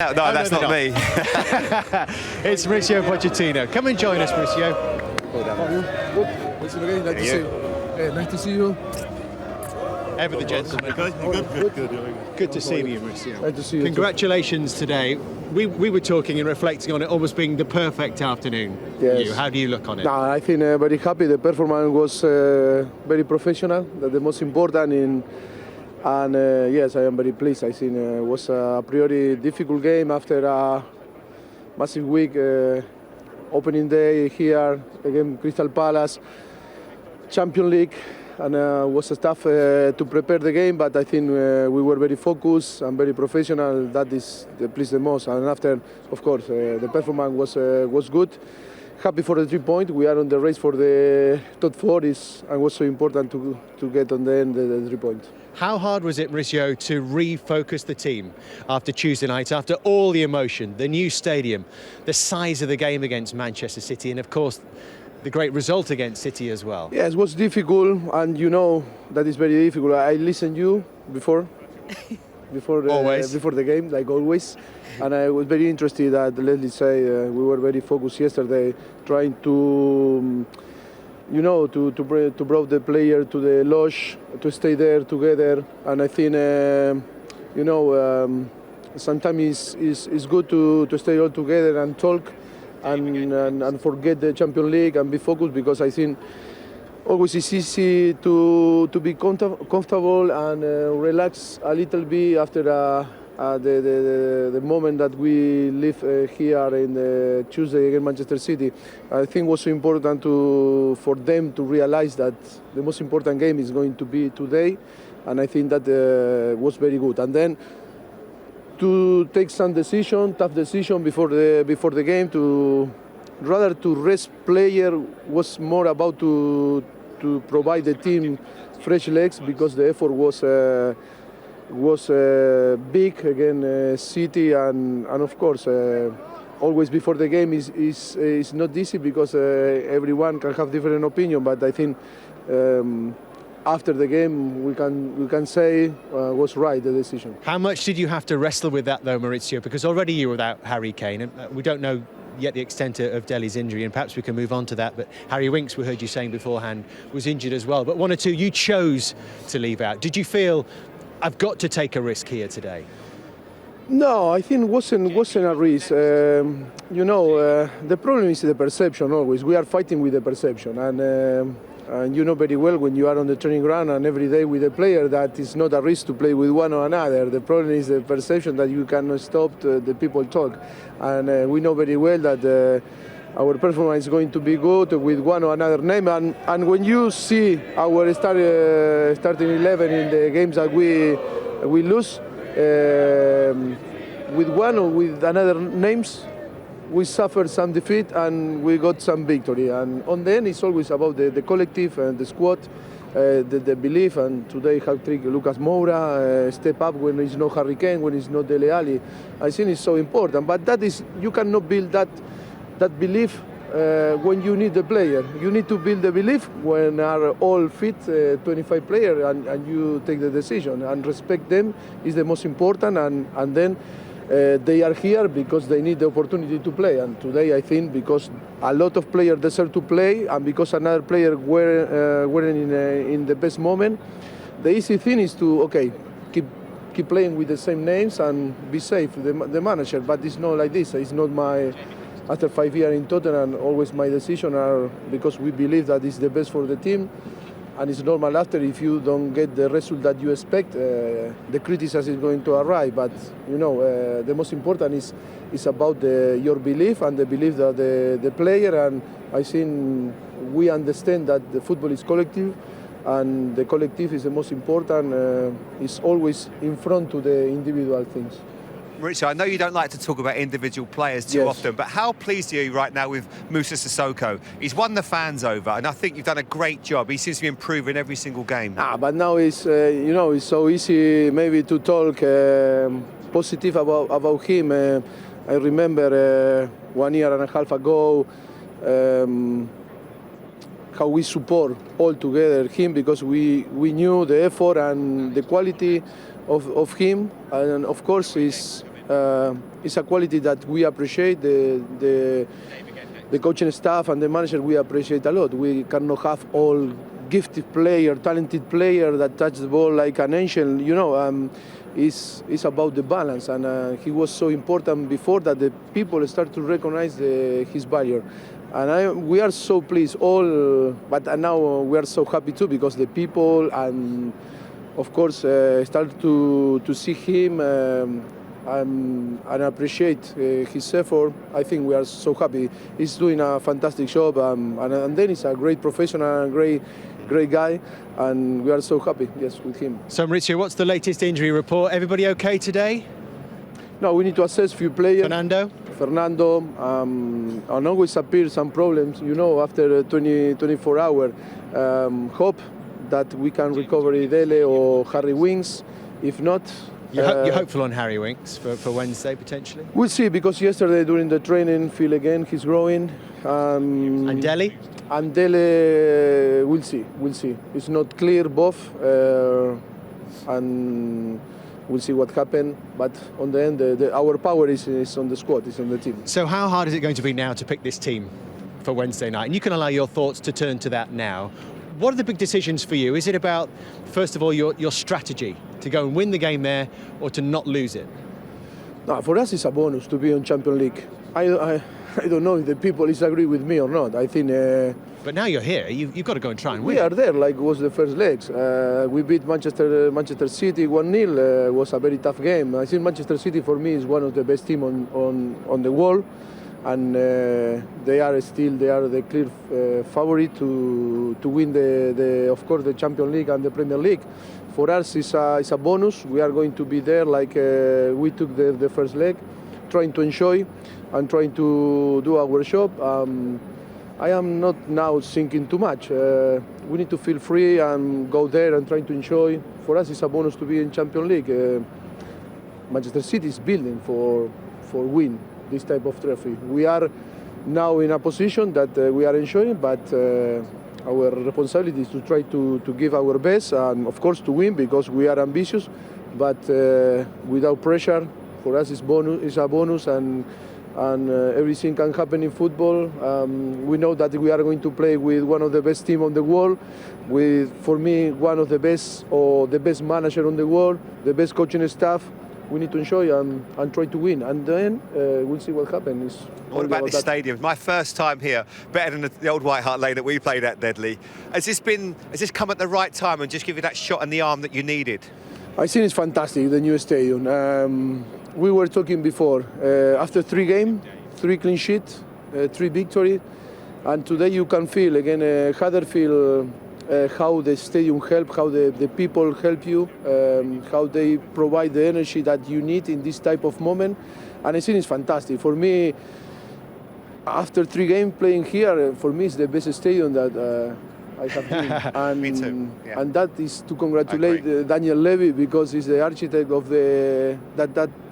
No, that's not me. It's Mauricio Pochettino. Come and join us, Mauricio. Good. Listen again. Nice to see you. Nice to see you. Ever the gentleman. Good to see you, Mauricio. Nice to see you. Congratulations today. We were talking and reflecting on it almost being the perfect afternoon for you. How do you look on it? No, I think very happy. The performance was very professional. That's the most important. And yes, I am very pleased. I think it was a priori difficult game after a massive week. Opening day here against Crystal Palace, Champions League, and was tough to prepare the game. But I think we were very focused and very professional. That is the pleased the most. And after, of course, the performance was good. Happy for the 3 points. We are on the race for the top four, and was so important to get on the end the 3 points. How hard was it, Mauricio, to refocus the team after Tuesday night, after all the emotion, the new stadium, the size of the game against Manchester City, and of course the great result against City as well? Yes, it was difficult, and you know that is very difficult. I listened you before the game, like always, and I was very interested that, let's say, we were very focused yesterday, trying to to bring the player to the lodge, to stay there together. And I think, sometimes it's good to stay all together and talk and forget the Champions League and be focused, because I think always it's easy to be comfortable and relax a little bit after the moment that we live here in the Tuesday against Manchester City. I think it was so important for them to realize that the most important game is going to be today, and I think that was very good. And then to take some tough decision before the game, to rest player, was more about to provide the team fresh legs, because the effort was big against City, and of course always before the game is not easy, because everyone can have different opinion, but I think after the game we can say was right, the decision. How much did you have to wrestle with that though, Mauricio? Because already you were without Harry Kane, and we don't know yet the extent of Dele's injury, and perhaps we can move on to that, but Harry Winks, we heard you saying beforehand, was injured as well. But one or two you chose to leave out. Did you feel, I've got to take a risk here today? No, I think it wasn't a risk. The problem is the perception always. We are fighting with the perception, and you know very well when you are on the training ground and every day with a player that it's not a risk to play with one or another. The problem is the perception that you cannot stop the people talk. And we know very well that our performance is going to be good with one or another name. And when you see our starting 11 in the games that we lose, with one or with another names, we suffered some defeat and we got some victory. And on the end, it's always about the collective and the squad, the belief. And today, hat-trick Lucas Moura, step up when it's not Harry Kane, when it's not Dele Alli. I think it's so important. But that is, you cannot build that belief when you need the player. You need to build the belief when are all fit, 25 players, and you take the decision. And respect them is the most important. And then they are here because they need the opportunity to play. And today, I think, because a lot of players deserve to play, and because another player weren't in the best moment, the easy thing is to keep playing with the same names and be safe, the manager. But it's not like this. It's not my. After 5 years in Tottenham, always my decision are because we believe that it's the best for the team, and it's normal after if you don't get the result that you expect, the criticism is going to arrive. But the most important is about your belief and the belief that the player, and I think we understand that the football is collective, and the collective is the most important. Is always in front to the individual things. Mauricio, I know you don't like to talk about individual players too often, but how pleased are you right now with Moussa Sissoko? He's won the fans over, and I think you've done a great job. He seems to be improving every single game. But now it's it's so easy maybe to talk positive about him. I remember 1 year and a half ago how we support all together him, because we knew the effort and the quality of him, and of course It's a quality that we appreciate. The coaching staff and the manager, we appreciate a lot. We cannot have all gifted player, talented player that touch the ball like an angel. It's about the balance, and he was so important before that the people start to recognize his value. And we are so pleased but now we are so happy too, because the people and of course start to see him and appreciate his effort. I think we are so happy. He's doing a fantastic job, and then he's a great professional and great guy, and we are so happy, yes, with him. So Mauricio, what's the latest injury report? Everybody okay today? No, we need to assess few players. Fernando, and always appear some problems, after 24 hours. Hope that we can recover Dele or Harry Winks. If not, you're hopeful on Harry Winks for Wednesday potentially? We'll see, because yesterday during the training, feel again he's growing. And Dele? And Dele, we'll see. It's not clear both, and we'll see what happens. But on the end, our power is on the squad, is on the team. So how hard is it going to be now to pick this team for Wednesday night? And you can allow your thoughts to turn to that now. What are the big decisions for you? Is it about, first of all, your strategy to go and win the game there, or to not lose it? No, for us it's a bonus to be on Champions League. I don't know if the people disagree with me or not. I think. But now you're here. You've got to go and try and win. We are there, like was the first legs. We beat Manchester City 1-0. Was a very tough game. I think Manchester City for me is one of the best teams on the world, and they are the clear favorite to win of course the Champions League and the Premier League. For us it's a bonus. We are going to be there like we took the first leg, trying to enjoy and trying to do our job. I am not now thinking too much. We need to feel free and go there and try to enjoy. For us it's a bonus to be in Champions League. Manchester City is building for win this type of trophy. We are now in a position that we are enjoying, but our responsibility is to try to give our best, and of course to win, because we are ambitious, but without pressure. For us it's a bonus, and everything can happen in football. We know that we are going to play with one of the best teams on the world, with, for me, one of the best, or the best manager on the world, the best coaching staff. We need to enjoy and try to win, and then we'll see what happens. What about this stadium? My first time here, better than the old White Hart Lane that we played at, Deadly. Has this come at the right time and just give you that shot in the arm that you needed? I think it's fantastic, the new stadium. We were talking before, after 3 games, 3 clean sheets, 3 victories, and today you can feel again Huddersfield, how the stadium help, how the people help you, how they provide the energy that you need in this type of moment, and I think it's fantastic. For me, after 3 games playing here, for me it's the best stadium that I have been. And, me too. Yeah. And that is to congratulate Daniel Levy, because he's the architect of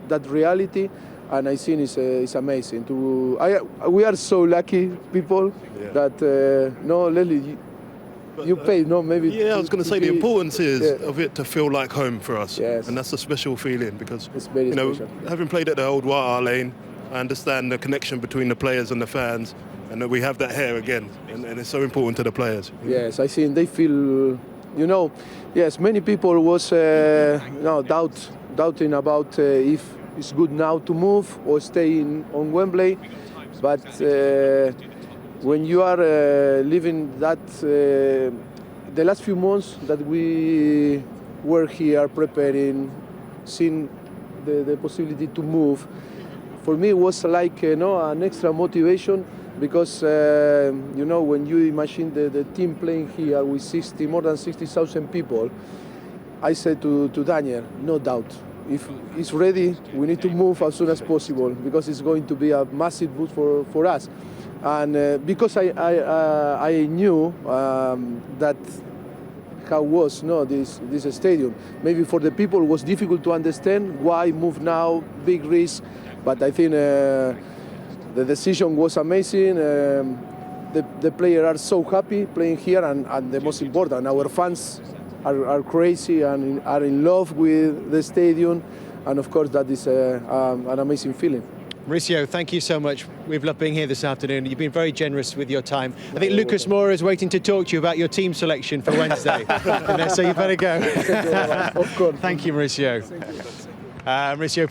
that reality, and I think it's amazing. We are so lucky people that no, Lely, you paid, no, maybe. Yeah, I was going to say the importance of it to feel like home for us, and that's a special feeling, because it's very special. Having played at the old White Hart Lane, I understand the connection between the players and the fans, and that we have that here again, and it's so important to the players. Yes, I think they feel, yes, many people was doubting about if it's good now to move or stay on Wembley, but when you are living that, the last few months that we were here preparing, seeing the possibility to move, for me it was like an extra motivation, because when you imagine the team playing here with more than 60,000 people, I said to Daniel, no doubt, if it's ready, we need to move as soon as possible, because it's going to be a massive boost for us. And because I knew that how was this stadium. Maybe for the people it was difficult to understand why move now, big risk, but I think the decision was amazing. The players are so happy playing here, and the most important, our fans are crazy and are in love with the stadium, and of course that is an amazing feeling. Mauricio, thank you so much. We've loved being here this afternoon. You've been very generous with your time. I think Lucas Moura is waiting to talk to you about your team selection for Wednesday. So you better go. Of course. Thank you, Mauricio. Mauricio